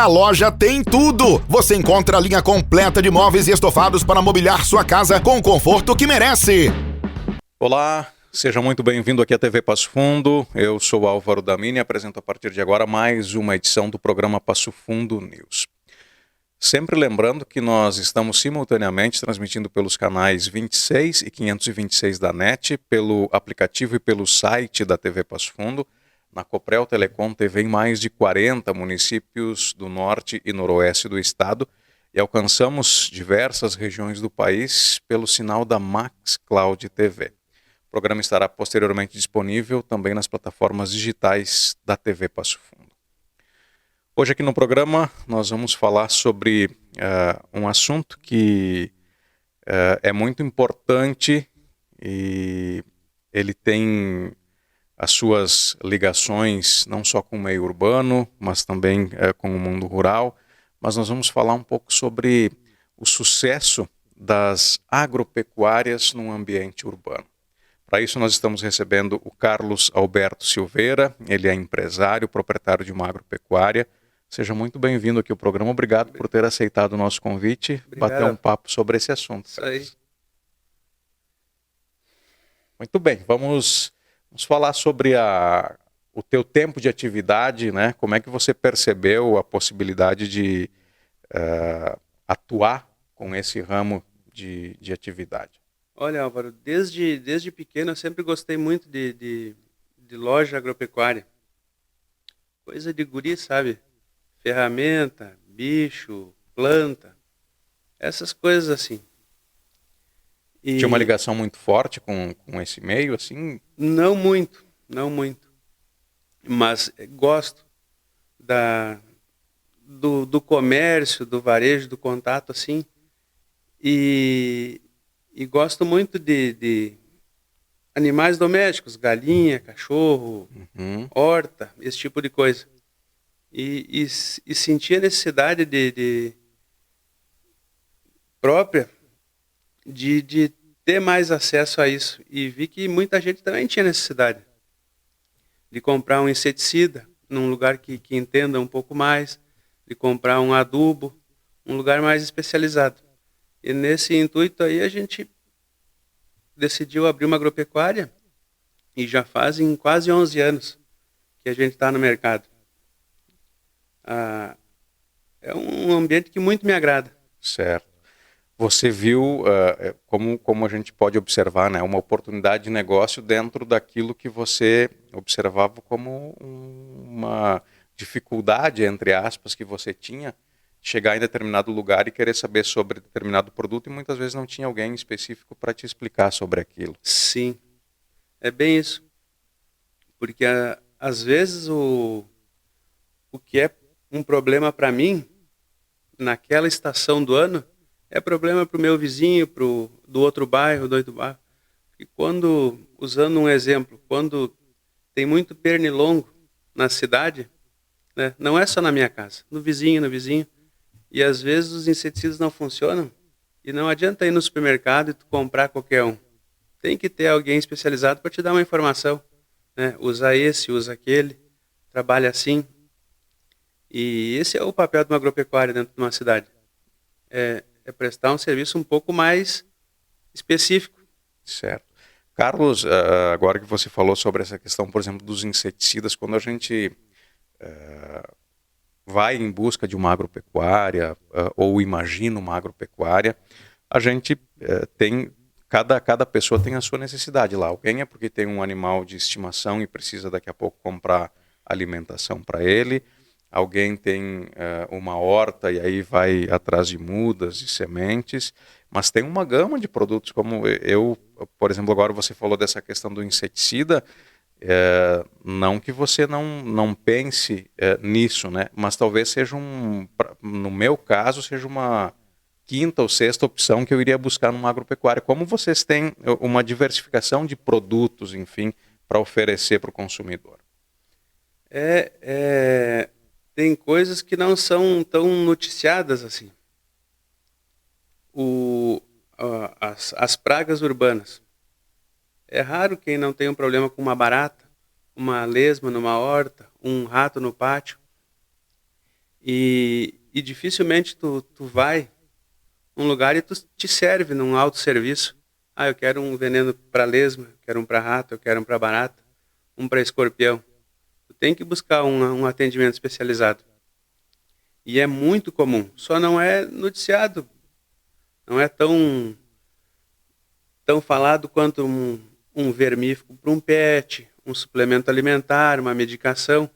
Na loja tem tudo! Você encontra a linha completa de móveis e estofados para mobiliar sua casa com o conforto que merece. Olá, seja muito bem-vindo aqui à TV Passo Fundo. Eu sou Álvaro Damini e apresento a partir de agora mais uma edição do programa Passo Fundo News. Sempre lembrando que nós estamos simultaneamente transmitindo pelos canais 26 e 526 da NET, pelo aplicativo e pelo site da TV Passo Fundo, na Coprel Telecom TV em mais de 40 municípios do norte e noroeste do estado e alcançamos diversas regiões do país pelo sinal da Max Cloud TV. O programa estará posteriormente disponível também nas plataformas digitais da TV Passo Fundo. Hoje aqui no programa nós vamos falar sobre um assunto que é muito importante e ele tem as suas ligações não só com o meio urbano, mas também com o mundo rural. Mas nós vamos falar um pouco sobre o sucesso das agropecuárias num ambiente urbano. Para isso nós estamos recebendo o Carlos Alberto Silveira, ele é empresário, proprietário de uma agropecuária. Seja muito bem-vindo aqui ao programa. Obrigado por ter aceitado o nosso convite. Obrigado. Bater um papo sobre esse assunto. Isso aí. Muito bem, vamos falar sobre o teu tempo de atividade, né? Como é que você percebeu a possibilidade de atuar com esse ramo de atividade? Olha, Álvaro, desde pequeno eu sempre gostei muito de loja agropecuária. Coisa de guri, sabe? Ferramenta, bicho, planta, essas coisas assim. E Tinha uma ligação muito forte com esse meio, assim? não muito, mas gosto do comércio, do varejo, do contato, assim, e gosto muito de animais domésticos, galinha, cachorro, horta, esse tipo de coisa. E senti a necessidade própria de ter mais acesso a isso. E vi que muita gente também tinha necessidade de comprar um inseticida num lugar que entenda um pouco mais, de comprar um adubo, um lugar mais especializado. E nesse intuito aí a gente decidiu abrir uma agropecuária e já fazem quase 11 anos que a gente está no mercado. É um ambiente que muito me agrada. Certo. Você viu, como a gente pode observar, né, uma oportunidade de negócio dentro daquilo que você observava como uma dificuldade, entre aspas, que você tinha, chegar em determinado lugar e querer saber sobre determinado produto e muitas vezes não tinha alguém específico para te explicar sobre aquilo. Sim, é bem isso. Porque às vezes o que é um problema para mim, naquela estação do ano, é problema para o meu vizinho, do outro bairro. E usando um exemplo, quando tem muito pernilongo na cidade, né, não é só na minha casa, no vizinho, e às vezes os inseticidas não funcionam, e não adianta ir no supermercado e tu comprar qualquer um. Tem que ter alguém especializado para te dar uma informação, né? Usa esse, usa aquele, trabalha assim. E esse é o papel de uma agropecuária dentro de uma cidade. É prestar um serviço um pouco mais específico. Certo. Carlos, agora que você falou sobre essa questão, por exemplo, dos inseticidas, quando a gente vai em busca de uma agropecuária ou imagina uma agropecuária, a gente tem, cada pessoa tem a sua necessidade lá. Alguém é porque tem um animal de estimação e precisa daqui a pouco comprar alimentação para ele. Alguém tem uma horta e aí vai atrás de mudas e sementes, mas tem uma gama de produtos, como por exemplo, agora você falou dessa questão do inseticida, não que você não pense nisso, né? Mas talvez seja no meu caso, seja uma quinta ou sexta opção que eu iria buscar numa agropecuária. Como vocês têm uma diversificação de produtos, enfim, para oferecer para o consumidor? Tem coisas que não são tão noticiadas assim. As pragas urbanas. É raro quem não tem um problema com uma barata, uma lesma numa horta, um rato no pátio. E dificilmente tu vai num lugar e tu te serve num autosserviço. Ah, eu quero um veneno para lesma, eu quero um para rato, eu quero um para barata, um para escorpião. Tu tem que buscar um atendimento especializado. E é muito comum, só não é noticiado, não é tão falado quanto um vermífugo para um pet, um suplemento alimentar, uma medicação,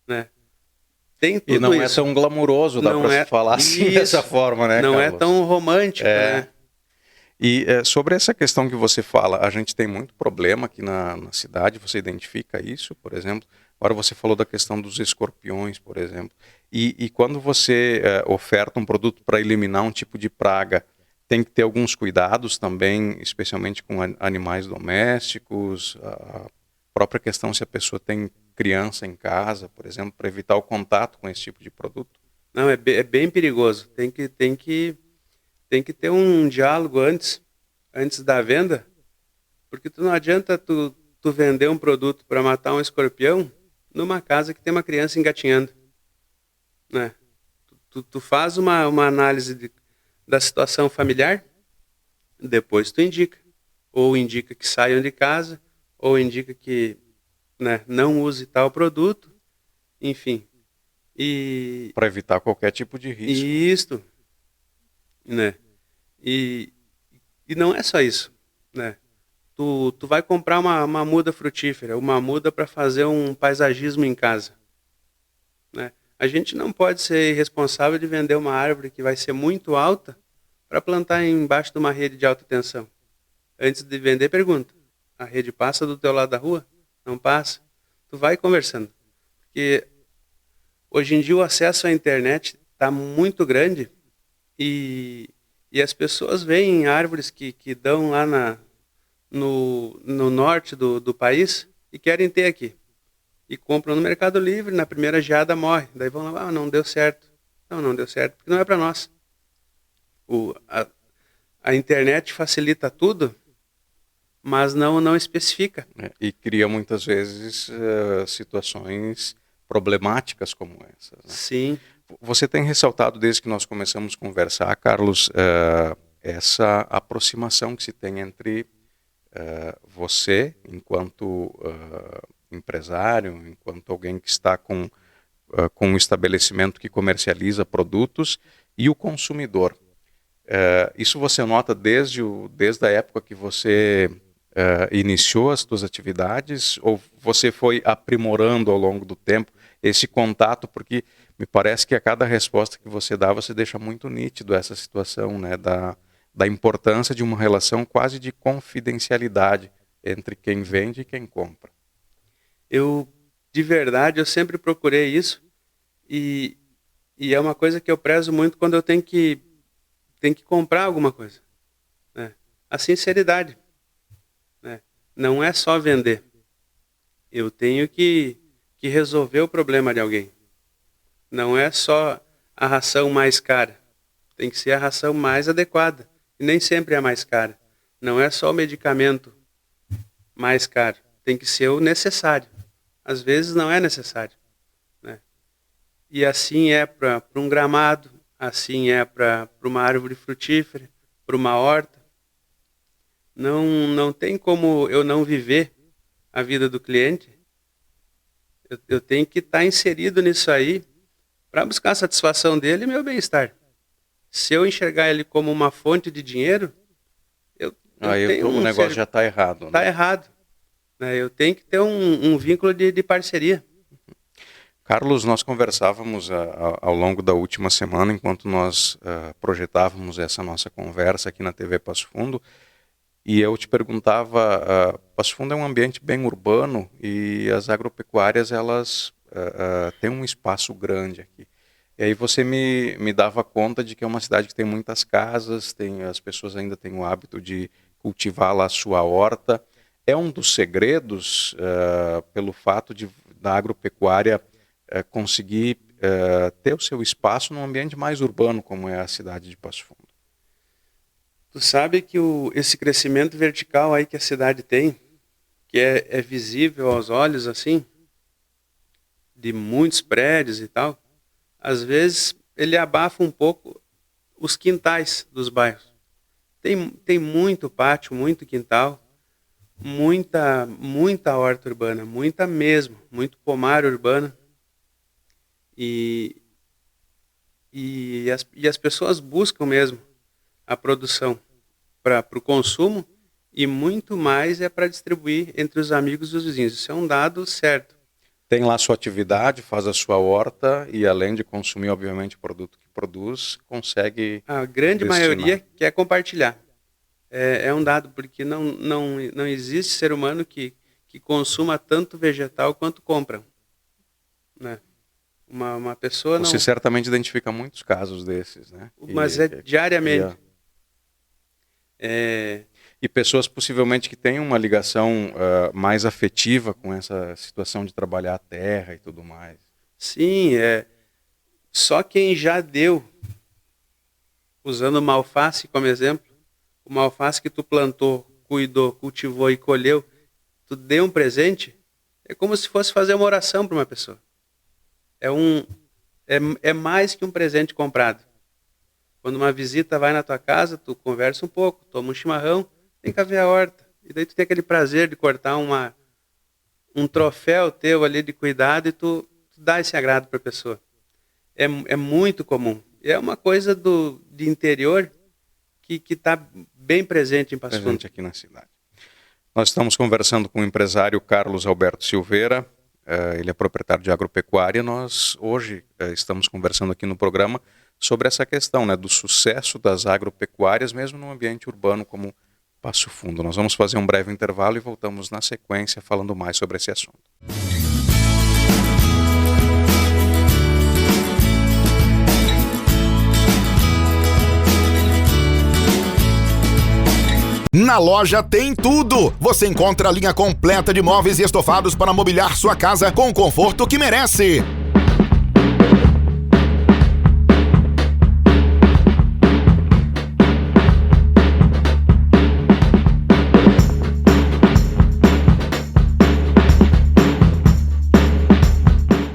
né? Tem tudo E não isso. é tão glamuroso, dá para se falar assim isso, dessa forma, né, não Carlos? é tão romântico, né? E sobre essa questão que você fala, a gente tem muito problema aqui na cidade, você identifica isso, por exemplo? Agora você falou da questão dos escorpiões, por exemplo. E quando você oferta um produto para eliminar um tipo de praga, tem que ter alguns cuidados também, especialmente com animais domésticos, a própria questão se a pessoa tem criança em casa, por exemplo, para evitar o contato com esse tipo de produto? Não, é bem perigoso. Tem que ter um diálogo antes da venda, porque não adianta tu vender um produto para matar um escorpião numa casa que tem uma criança engatinhando, né? Tu faz uma análise da situação familiar, depois tu indica. Ou indica que saiam de casa, ou indica que, né, não use tal produto, enfim. Para evitar qualquer tipo de risco. Isto, né? E não é só isso, né? Tu vai comprar uma muda frutífera, uma muda para fazer um paisagismo em casa, né? A gente não pode ser responsável de vender uma árvore que vai ser muito alta para plantar embaixo de uma rede de alta tensão. Antes de vender, pergunta: a rede passa do teu lado da rua? Não passa? Tu vai conversando. Porque hoje em dia o acesso à internet está muito grande e as pessoas veem árvores que dão lá no norte do país e querem ter aqui. E compram no Mercado Livre, na primeira geada morre. Daí vão lá, não deu certo. Não deu certo, porque não é para nós. A internet facilita tudo, mas não especifica. E cria muitas vezes situações problemáticas como essas, né? Sim. Você tem ressaltado desde que nós começamos a conversar, Carlos, essa aproximação que se tem entre você, enquanto empresário, enquanto alguém que está com um estabelecimento que comercializa produtos, e o consumidor. Isso você nota desde a época que você iniciou as suas atividades, ou você foi aprimorando ao longo do tempo esse contato? Porque me parece que a cada resposta que você dá, você deixa muito nítido essa situação, né, da importância de uma relação quase de confidencialidade entre quem vende e quem compra. De verdade, eu sempre procurei isso, e é uma coisa que eu prezo muito quando eu tenho que comprar alguma coisa, né? A sinceridade, né? Não é só vender. Eu tenho que resolver o problema de alguém. Não é só a ração mais cara. Tem que ser a ração mais adequada. E nem sempre é a mais cara. Não é só o medicamento mais caro. Tem que ser o necessário. Às vezes não é necessário, né? E assim é para um gramado, assim é para uma árvore frutífera, para uma horta. Não tem como eu não viver a vida do cliente. Eu tenho que estar inserido nisso aí para buscar a satisfação dele e meu bem-estar. Se eu enxergar ele como uma fonte de dinheiro, o negócio já está errado. Está errado. Né? Eu tenho que ter um vínculo de parceria. Carlos, nós conversávamos ao longo da última semana, enquanto nós projetávamos essa nossa conversa aqui na TV Passo Fundo, e eu te perguntava, Passo Fundo é um ambiente bem urbano e as agropecuárias, elas têm um espaço grande aqui. E aí você me dava conta de que é uma cidade que tem muitas casas, as pessoas ainda têm o hábito de cultivar lá a sua horta. É um dos segredos, pelo fato da agropecuária conseguir ter o seu espaço num ambiente mais urbano, como é a cidade de Passo Fundo. Tu sabe que esse crescimento vertical aí que a cidade tem, que é visível aos olhos assim, de muitos prédios e tal, às vezes ele abafa um pouco os quintais dos bairros. Tem muito pátio, muito quintal, muita horta urbana, muita mesmo, muito pomar urbano. E as pessoas buscam mesmo a produção para o consumo e muito mais é para distribuir entre os amigos e os vizinhos. Isso é um dado certo. Tem lá a sua atividade, faz a sua horta e além de consumir, obviamente, o produto que produz, consegue A grande destinar. maioria quer compartilhar. É um dado, porque não existe ser humano que consuma tanto vegetal quanto compra. Né? Uma pessoa não... Você certamente identifica muitos casos desses, né? Mas diariamente. E pessoas possivelmente que têm uma ligação mais afetiva com essa situação de trabalhar a terra e tudo mais. Sim, só quem já deu, usando uma alface como exemplo, uma alface que tu plantou, cuidou, cultivou e colheu, tu deu um presente, é como se fosse fazer uma oração para uma pessoa. É mais que um presente comprado. Quando uma visita vai na tua casa, tu conversa um pouco, toma um chimarrão, tem que ver a horta. E daí tu tem aquele prazer de cortar um troféu teu ali de cuidado e tu dá esse agrado para a pessoa. É muito comum. É uma coisa de interior que está bem presente em Passo Fundo. Presente aqui na cidade. Nós estamos conversando com o empresário Carlos Alberto Silveira. Ele é proprietário de agropecuária. Nós hoje estamos conversando aqui no programa sobre essa questão, né, do sucesso das agropecuárias, mesmo num ambiente urbano como Passo Fundo. Nós vamos fazer um breve intervalo e voltamos na sequência falando mais sobre esse assunto. Na loja tem tudo! Você encontra a linha completa de móveis e estofados para mobiliar sua casa com o conforto que merece.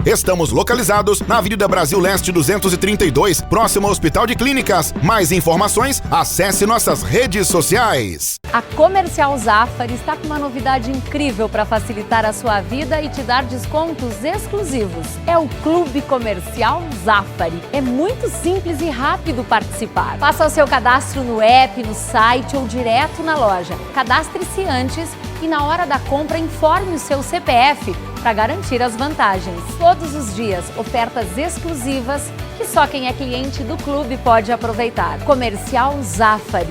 Estamos localizados na Avenida Brasil Leste 232, próximo ao Hospital de Clínicas. Mais informações, acesse nossas redes sociais. A Comercial Zafari está com uma novidade incrível para facilitar a sua vida e te dar descontos exclusivos. É o Clube Comercial Zafari. É muito simples e rápido participar. Faça o seu cadastro no app, no site ou direto na loja. Cadastre-se antes e na hora da compra informe o seu CPF para garantir as vantagens. Todos os dias, ofertas exclusivas que só quem é cliente do clube pode aproveitar. Comercial Zafari,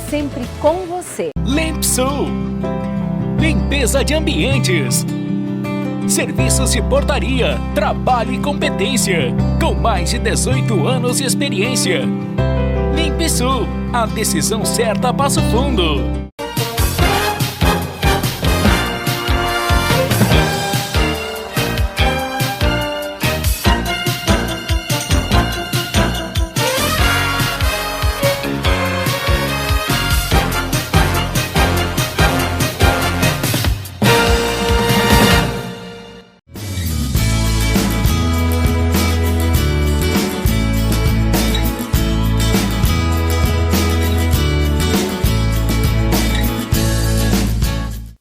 sempre com você. Limpsul, limpeza de ambientes, serviços de portaria, trabalho e competência, com mais de 18 anos de experiência. Limpsul, a decisão certa a Passo Fundo.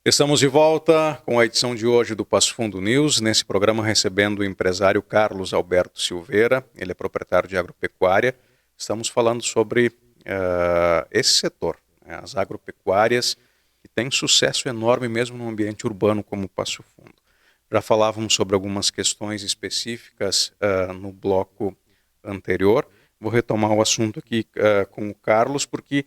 Estamos de volta com a edição de hoje do Passo Fundo News, nesse programa recebendo o empresário Carlos Alberto Silveira, ele é proprietário de agropecuária. Estamos falando sobre esse setor, né, as agropecuárias, que tem sucesso enorme mesmo num ambiente urbano como Passo Fundo. Já falávamos sobre algumas questões específicas no bloco anterior. Vou retomar o assunto aqui com o Carlos, porque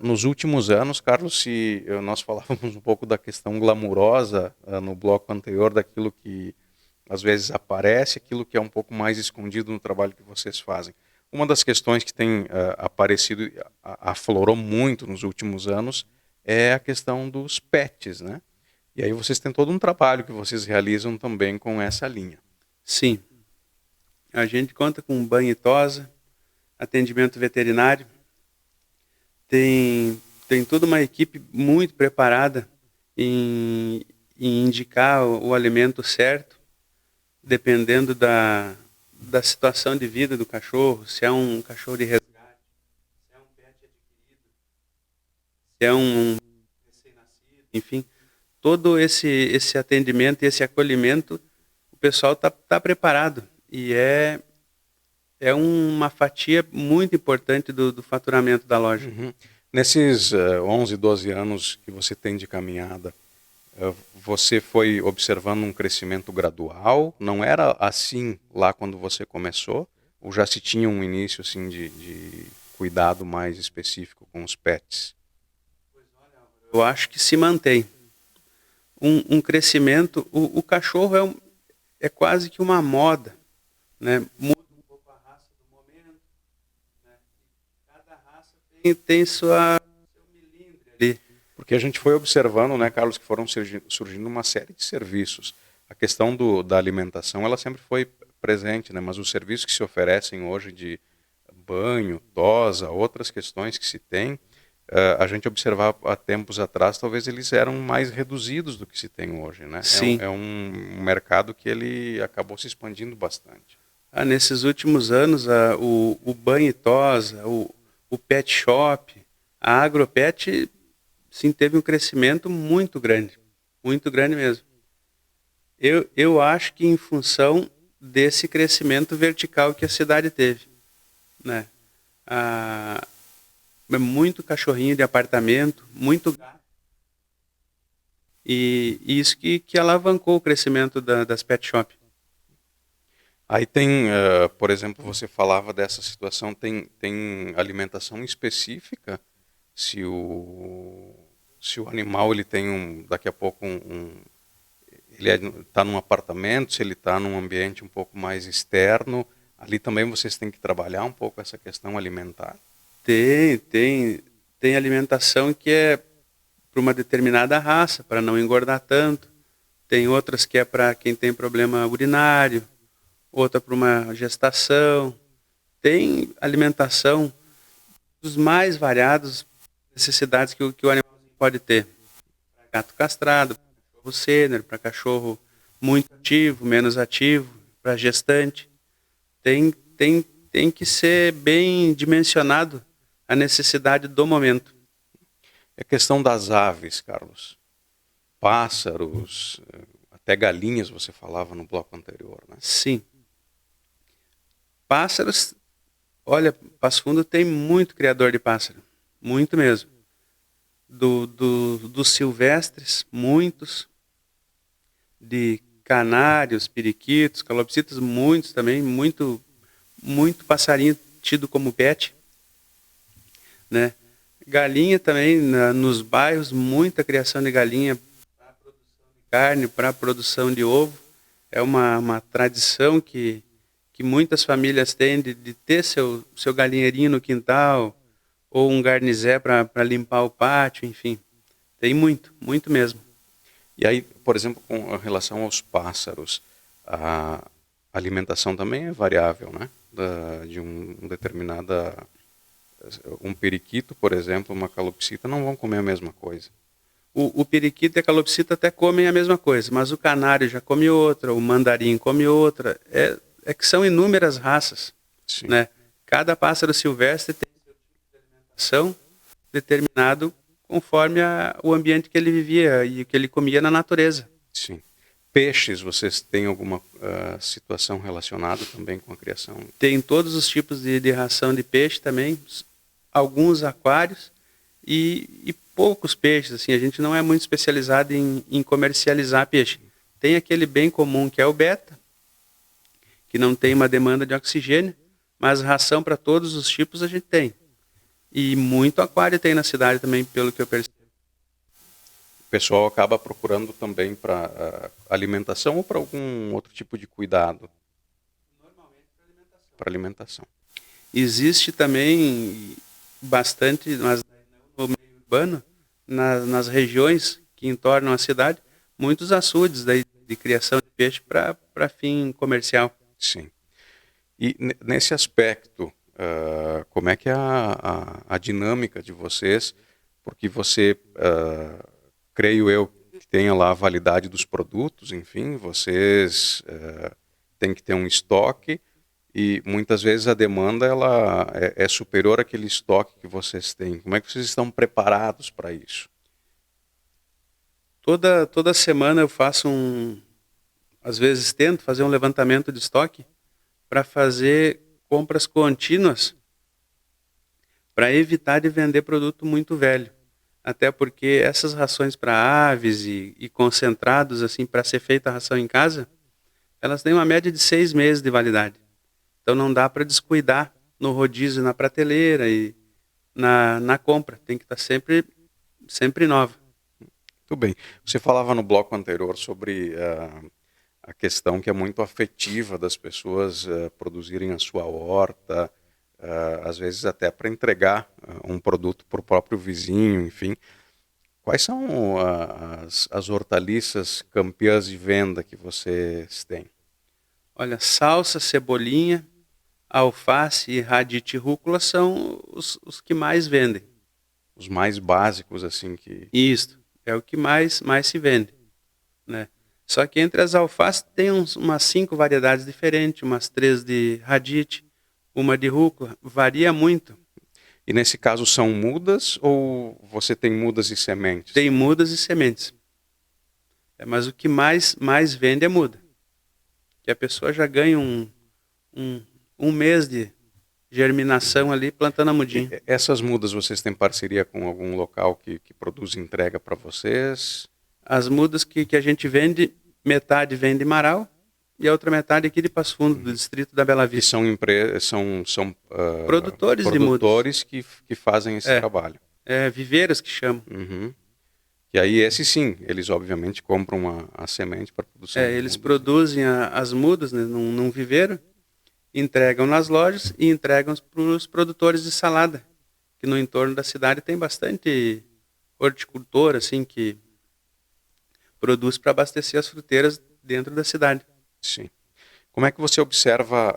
nos últimos anos, Carlos, se nós falávamos um pouco da questão glamurosa no bloco anterior, daquilo que às vezes aparece, aquilo que é um pouco mais escondido no trabalho que vocês fazem. Uma das questões que tem aparecido, aflorou muito nos últimos anos, é a questão dos pets, né? E aí vocês têm todo um trabalho que vocês realizam também com essa linha. Sim. A gente conta com banho e tosa, atendimento veterinário, tem toda uma equipe muito preparada em indicar o alimento certo, dependendo da situação de vida do cachorro, se é um cachorro de resgate, se é um pet adquirido, se é um recém-nascido, enfim, todo esse atendimento e esse acolhimento, o pessoal tá preparado. E é uma fatia muito importante do faturamento da loja. Uhum. Nesses 11, 12 anos que você tem de caminhada, você foi observando um crescimento gradual? Não era assim lá quando você começou? Ou já se tinha um início assim, de cuidado mais específico com os pets? Eu acho que se mantém. Um crescimento, o cachorro é quase que uma moda, né? Muda um pouco a raça do momento, né? Cada raça tem seu milímetro ali. Porque a gente foi observando, né, Carlos, que foram surgindo uma série de serviços. A questão da alimentação, ela sempre foi presente, né? Mas os serviços que se oferecem hoje de banho, tosa, outras questões que se tem, a gente observava há tempos atrás, talvez eles eram mais reduzidos do que se tem hoje, né? Sim. É um mercado que ele acabou se expandindo bastante. Nesses últimos anos, o banho e tosa, o pet shop, a agropet, sim, teve um crescimento muito grande mesmo. Eu acho que em função desse crescimento vertical que a cidade teve, né? Muito cachorrinho de apartamento, muito gato. E isso que alavancou o crescimento das pet shop. Aí tem, por exemplo, você falava dessa situação, tem alimentação específica? Se o animal ele tem daqui a pouco ele está num apartamento, se ele está num ambiente um pouco mais externo, ali também vocês têm que trabalhar um pouco essa questão alimentar. Tem alimentação que é para uma determinada raça, para não engordar tanto. Tem outras que é para quem tem problema urinário, outra para uma gestação. Tem alimentação dos mais variados necessidades que o animal pode ter. Para gato castrado, para cachorro sênior, para cachorro muito ativo, menos ativo, para gestante. Tem que ser bem dimensionado a necessidade do momento. É questão das aves, Carlos. Pássaros, até galinhas você falava no bloco anterior, né? Sim. Pássaros, olha, Passo Fundo tem muito criador de pássaro. Muito mesmo. Dos silvestres, muitos. De canários, periquitos, calopsitas, muitos também. Muito passarinho tido como pet, né? Galinha também, nos bairros, muita criação de galinha para a produção de carne, para a produção de ovo. É uma tradição que muitas famílias têm de ter seu galinheirinho no quintal, ou um garnizé para limpar o pátio, enfim. Tem muito mesmo. E aí, por exemplo, com relação aos pássaros, a alimentação também é variável, né? De um periquito, por exemplo, uma calopsita, não vão comer a mesma coisa. O periquito e a calopsita até comem a mesma coisa, mas o canário já come outra, o mandarim come outra. É que são inúmeras raças, né? Cada pássaro silvestre tem seu tipo de alimentação determinado conforme o ambiente que ele vivia e que ele comia na natureza. Sim. Peixes, vocês têm alguma situação relacionada também com a criação? Tem todos os tipos de ração de peixe também, alguns aquários e poucos peixes. Assim, a gente não é muito especializado em comercializar peixe. Tem aquele bem comum que é o beta, que não tem uma demanda de oxigênio, mas ração para todos os tipos a gente tem. E muito aquário tem na cidade também, pelo que eu percebo. O pessoal acaba procurando também para alimentação ou para algum outro tipo de cuidado? Normalmente para alimentação. Existe também bastante, mas no meio urbano, nas regiões que entornam a cidade, muitos açudes de criação de peixe para fim comercial. Sim. E nesse aspecto, como é que é a dinâmica de vocês? Porque você, creio eu, que tenha lá a validade dos produtos, enfim, vocês têm que ter um estoque E muitas vezes a demanda ela é superior àquele estoque que vocês têm. Como é que vocês estão preparados para isso? Toda semana eu faço às vezes tento fazer um levantamento de estoque para fazer compras contínuas para evitar de vender produto muito velho. Até porque essas rações para aves e concentrados assim para ser feita a ração em casa, elas têm uma média de 6 meses de validade. Então não dá para descuidar no rodízio, na prateleira e na compra. Tem que estar sempre nova. Muito bem. Você falava no bloco anterior sobre a questão que é muito afetiva das pessoas produzirem a sua horta, às vezes até para entregar um produto para o próprio vizinho, enfim. Quais são as hortaliças campeãs de venda que vocês têm? Olha, salsa, cebolinha, alface, radite e rúcula são os que mais vendem. Os mais básicos, assim, que... Isso, é o que mais se vende, né? Só que entre as alfaces tem umas 5 variedades diferentes, umas 3 de radite, uma de rúcula, varia muito. E nesse caso são mudas ou você tem mudas e sementes? Tem mudas e sementes. Mas o que mais vende é muda. Que a pessoa já ganha um mês de germinação ali plantando a mudinha. Essas mudas vocês têm parceria com algum local que produz entrega para vocês? As mudas que a gente vende, metade vem de Marau e a outra metade aqui de Passo Fundo, do distrito da Bela Que Vista. são Produtores de mudas. Produtores que fazem esse trabalho. Viveiros que chamam. Uhum. E aí esses sim, eles obviamente compram a semente para produção. Eles produzem as mudas, né, num viveiro, entregam nas lojas e entregam para os produtores de salada, que no entorno da cidade tem bastante horticultor assim, que produz para abastecer as fruteiras dentro da cidade. Sim. Como é que você observa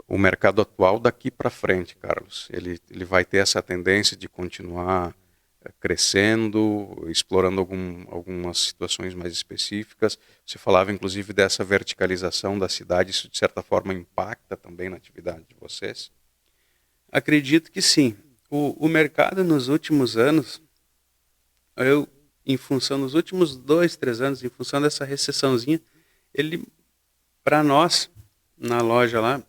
o mercado atual daqui para frente, Carlos? Ele vai ter essa tendência de continuar crescendo, explorando algumas situações mais específicas? Você falava inclusive dessa verticalização da cidade, isso de certa forma impacta também na atividade de vocês? Acredito que sim. O mercado nos últimos anos, nos últimos 2, 3 anos, em função dessa recessãozinha, ele, para nós, na loja lá,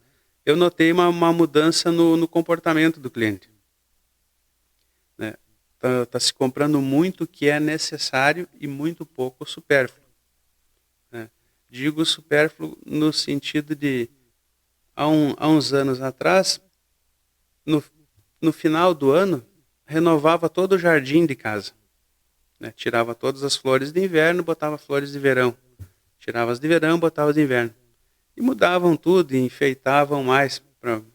eu notei uma mudança no comportamento do cliente. Né? Tá se comprando muito o que é necessário e muito pouco supérfluo. Né? Digo supérfluo no sentido de, há uns anos atrás, no final do ano, renovava todo o jardim de casa. Né? Tirava todas as flores de inverno, botava flores de verão. Tirava as de verão, botava as de inverno. E mudavam tudo e enfeitavam mais para o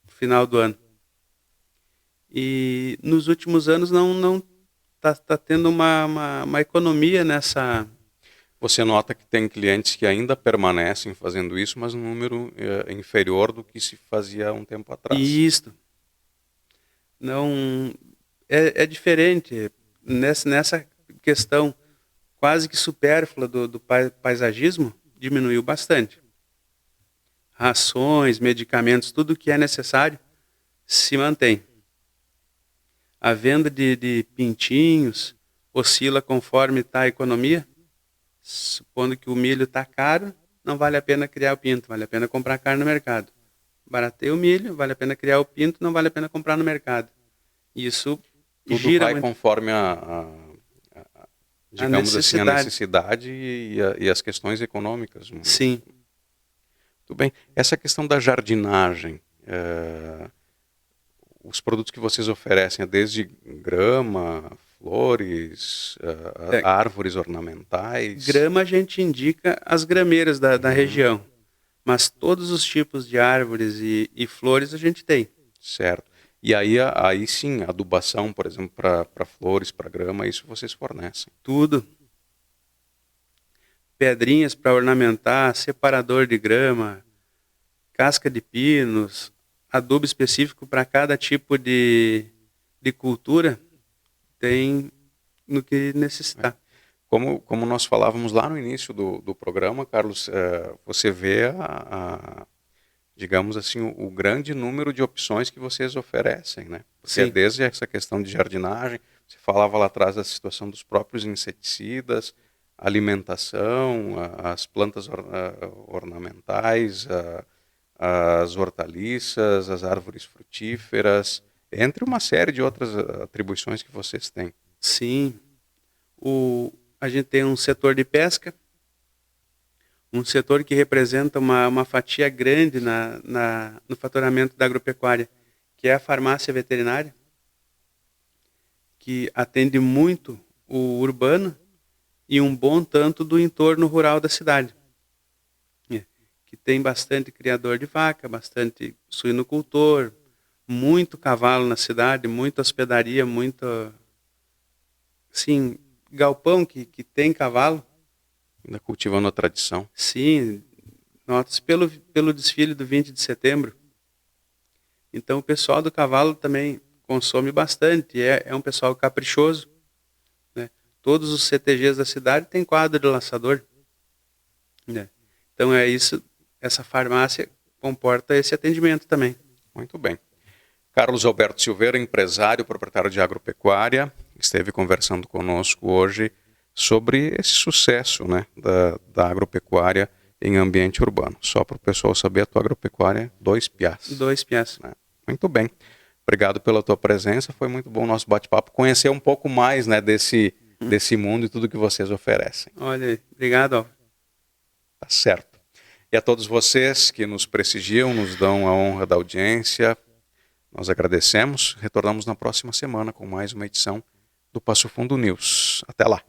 final do ano. E nos últimos anos não tá tendo uma economia nessa... Você nota que tem clientes que ainda permanecem fazendo isso, mas um número inferior do que se fazia um tempo atrás. Isso. Não, é diferente nessa questão quase que supérflua do paisagismo, diminuiu bastante. Rações, medicamentos, tudo que é necessário se mantém. A venda de pintinhos oscila conforme está a economia. Supondo que o milho está caro, não vale a pena criar o pinto, vale a pena comprar carne no mercado. Barateia o milho, vale a pena criar o pinto, não vale a pena comprar no mercado. Isso tudo gira vai muito. Conforme digamos assim, a necessidade e as questões econômicas. Sim. Tudo bem. Essa questão da jardinagem, os produtos que vocês oferecem, é desde grama, flores, árvores ornamentais? Grama a gente indica as grameiras da região, mas todos os tipos de árvores e flores a gente tem. Certo. E aí sim, adubação, por exemplo, para flores, para grama, isso vocês fornecem? Tudo. Pedrinhas para ornamentar, separador de grama, casca de pinos, adubo específico para cada tipo de cultura, tem no que necessitar. Como nós falávamos lá no início do programa, Carlos, você vê digamos assim, o grande número de opções que vocês oferecem, né? Porque Sim. desde essa questão de jardinagem, você falava lá atrás da situação dos próprios inseticidas, alimentação, as plantas ornamentais, as hortaliças, as árvores frutíferas, entre uma série de outras atribuições que vocês têm. Sim. A gente tem um setor de pesca, um setor que representa uma fatia grande no faturamento da agropecuária, que é a farmácia veterinária, que atende muito o urbano e um bom tanto do entorno rural da cidade. Que tem bastante criador de vaca, bastante suinocultor, muito cavalo na cidade, muita hospedaria, muito, sim, galpão que tem cavalo. Ainda cultivando a tradição. Sim, nota-se pelo desfile do 20 de setembro. Então o pessoal do cavalo também consome bastante, é um pessoal caprichoso, né? Todos os CTGs da cidade têm quadro de laçador, né? Então é isso, essa farmácia comporta esse atendimento também. Muito bem. Carlos Alberto Silveira, empresário, proprietário de agropecuária, esteve conversando conosco hoje sobre esse sucesso, né, da agropecuária em ambiente urbano. Só para o pessoal saber, a tua agropecuária é 2 piás. 2 piás. Né? Muito bem. Obrigado pela tua presença, foi muito bom o nosso bate-papo, conhecer um pouco mais, né, desse mundo e tudo que vocês oferecem. Olha, obrigado, Álvaro. Tá certo. E a todos vocês que nos prestigiam, nos dão a honra da audiência, nós agradecemos. Retornamos na próxima semana com mais uma edição do Passo Fundo News. Até lá.